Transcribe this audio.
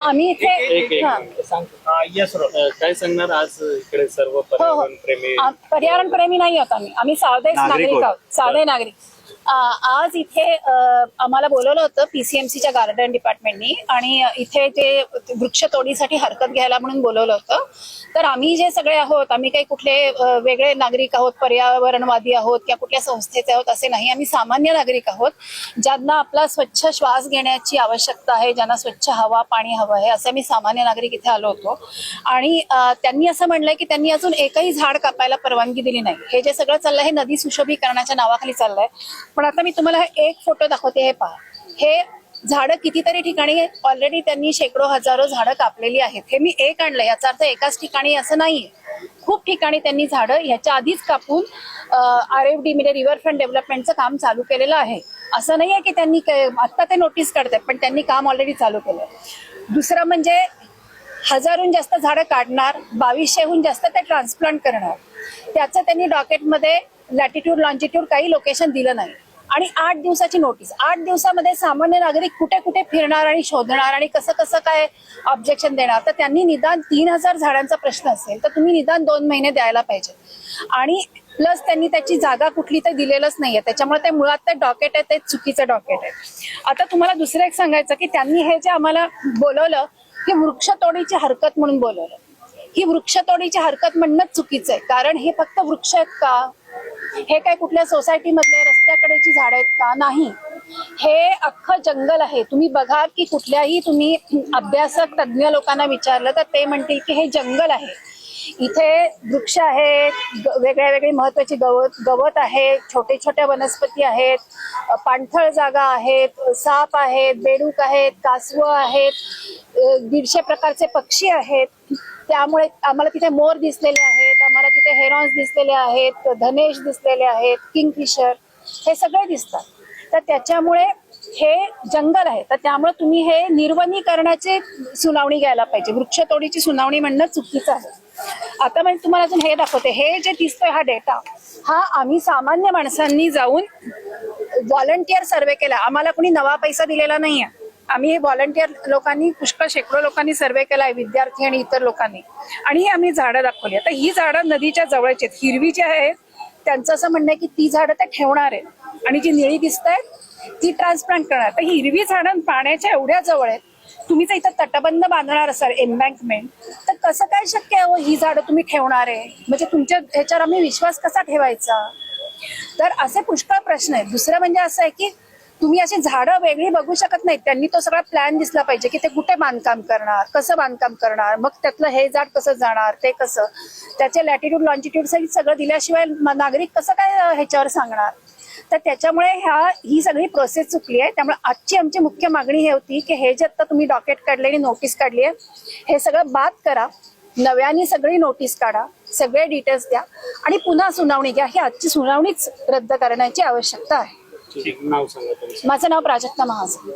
आम्ही इथे काय सांगणार आज इकडे सर्व पर्यावरण प्रेमी पर्यावरण प्रेमी नाही आहोत आम्ही साधे नागरिक आहोत, साधे नागरिक. आज इथे आम्हाला बोलवलं होतं पीसीएमसीच्या गार्डन डिपार्टमेंटनी आणि इथे ते वृक्षतोडीसाठी हरकत घ्यायला म्हणून बोलवलं होतं. तर आम्ही जे सगळे आहोत, आम्ही काही कुठले वेगळे नागरिक आहोत, पर्यावरणवादी आहोत किंवा कुठल्या संस्थेचे आहोत असे नाही. आम्ही सामान्य नागरिक आहोत ज्यांना आपला स्वच्छ श्वास घेण्याची आवश्यकता आहे, ज्यांना स्वच्छ हवा पाणी हवं आहे, असे मी सामान्य नागरिक इथे आलो होतो. आणि त्यांनी असं म्हणलंय की त्यांनी अजून एकही झाड कापायला परवानगी दिली नाही. हे जे सगळं चाललंय हे नदी सुशोभीकरणाच्या नावाखाली चाललंय. पण आता मी तुम्हाला एक फोटो दाखवते, हे पहा. हे झाडं कितीतरी ठिकाणी ऑलरेडी त्यांनी शेकडो हजारो झाडं कापलेली आहेत. हे मी एक आणलंय, याचा अर्थ एकाच ठिकाणी असं नाहीये. खूप ठिकाणी त्यांनी झाडं ह्याच्या आधीच कापून RFD म्हणजे रिव्हरफ्रंट डेव्हलपमेंटचं काम चालू केलेलं आहे. असं नाहीये की त्यांनी आता ते नोटीस काढतात, पण त्यांनी काम ऑलरेडी चालू केलंय. दुसरं म्हणजे हजारहून जास्त झाडं काढणार, 2200हून जास्त ते ट्रान्सप्लांट करणार. त्याचं त्यांनी डॉकेटमध्ये लॅटिट्यूड लॉन्जिट्यूड काही लोकेशन दिलं नाही. आणि 8 दिवसाची नोटीस. 8 दिवसामध्ये सामान्य नागरिक कुठे कुठे फिरणार आणि शोधणार आणि कसं कसं काय ऑब्जेक्शन देणार. तर त्यांनी निदान 3000 झाडांचा प्रश्न असेल तर तुम्ही निदान 2 महिने द्यायला पाहिजे. आणि प्लस त्यांनी त्याची जागा कुठली तर दिलेलंच नाहीये. त्याच्यामुळे ते मुळात ते डॉकेट आहे ते चुकीचं डॉकेट आहे. आता तुम्हाला दुसरं एक सांगायचं की त्यांनी हे जे आम्हाला बोलवलं की वृक्षतोडीची हरकत म्हणून बोलवलं. ही वृक्षतोडीची हरकत म्हणणंच चुकीचं आहे. कारण हे फक्त वृक्ष आहेत का? हे काय कुठल्या सोसायटी मधले रस्त्याकडेची झाड आहेत का? नाही, हे अख्खं जंगल आहे. तुम्ही बघा की कुठल्याही तुम्ही अभ्यासक तज्ञ लोकांना विचारलं तर ते म्हणतील की हे जंगल आहे. इथे वृक्ष आहेत, वेगळ्या वेगळी महत्वाची गवत आहे, छोटे छोट्या वनस्पती आहेत, पाणथळ जागा आहेत, साप आहेत, बेडूक आहेत, कासवं आहेत, 150 प्रकारचे पक्षी आहेत. त्यामुळे आम्हाला तिथे मोर दिसलेले आहेत, आम्हाला तिथे हेरॉन्स दिसलेले आहेत, धनेश दिसलेले आहेत, किंगफिशर हे सगळे दिसतात. तर त्याच्यामुळे हे जंगल आहे. तर त्यामुळे तुम्ही हे निर्वनीकरणाची सुनावणी घ्यायला पाहिजे. वृक्षतोडीची सुनावणी म्हणणं चुकीचं आहे. आता म्हणजे तुम्हाला अजून हे दाखवते. हे जे दिसतोय हा डेटा, हा आम्ही सामान्य माणसांनी जाऊन व्हॉलंटियर सर्वे केला. आम्हाला कोणी नवा पैसा दिलेला नाहीये. आम्ही व्हॉलंटियर लोकांनी पुष्कळ शेकडो लोकांनी सर्वे केलाय, विद्यार्थी आणि इतर लोकांनी. आणि आम्ही झाडं दाखवली. आता ही झाडं नदीच्या जवळची आहेत. हिरवी जी आहेत त्यांचं असं म्हणणं आहे की ती झाडं ते ठेवणार आहेत आणि जी निळी दिसत आहेत ती ट्रान्सप्लांट करणार. तर हिरवी झाडं पाण्याच्या एवढ्या जवळ आहेत. तुम्ही जर इथं तटबंध बांधणार असाल एम्बँकमेंट तर कसं काय शक्य आहे ही झाडं तुम्ही ठेवणार आहे? म्हणजे तुमच्या ह्याच्यावर आम्ही विश्वास कसा ठेवायचा? तर असे पुष्कळ प्रश्न आहेत. दुसरं म्हणजे असं आहे की तुम्ही अशी झाडं वेगळी बघू शकत नाहीत. त्यांनी तो सगळा प्लॅन दिसला पाहिजे की ते कुठे बांधकाम करणार, कसं बांधकाम करणार, मग त्यातलं हे झाड कसं जाणार, ते कसं, त्याचे लॅटिट्यूड लॉन्जिट्यूड सगळं दिल्याशिवाय नागरिक कसं काय ह्याच्यावर सांगणार. तर त्याच्यामुळे ही सगळी प्रोसेस चुकली आहे. त्यामुळे आजची आमची मुख्य मागणी हे होती की हे जे आता तुम्ही डॉकेट काढले आणि नोटीस काढली आहे हे सगळं बाद करा, नव्याने सगळी नोटीस काढा, सगळे डिटेल्स द्या आणि पुन्हा सुनावणी घ्या. ही आजची सुनावणीच रद्द करण्याची आवश्यकता आहे. नाव सांगा तुमचं. माझं नाव प्राजक्ता महाजन.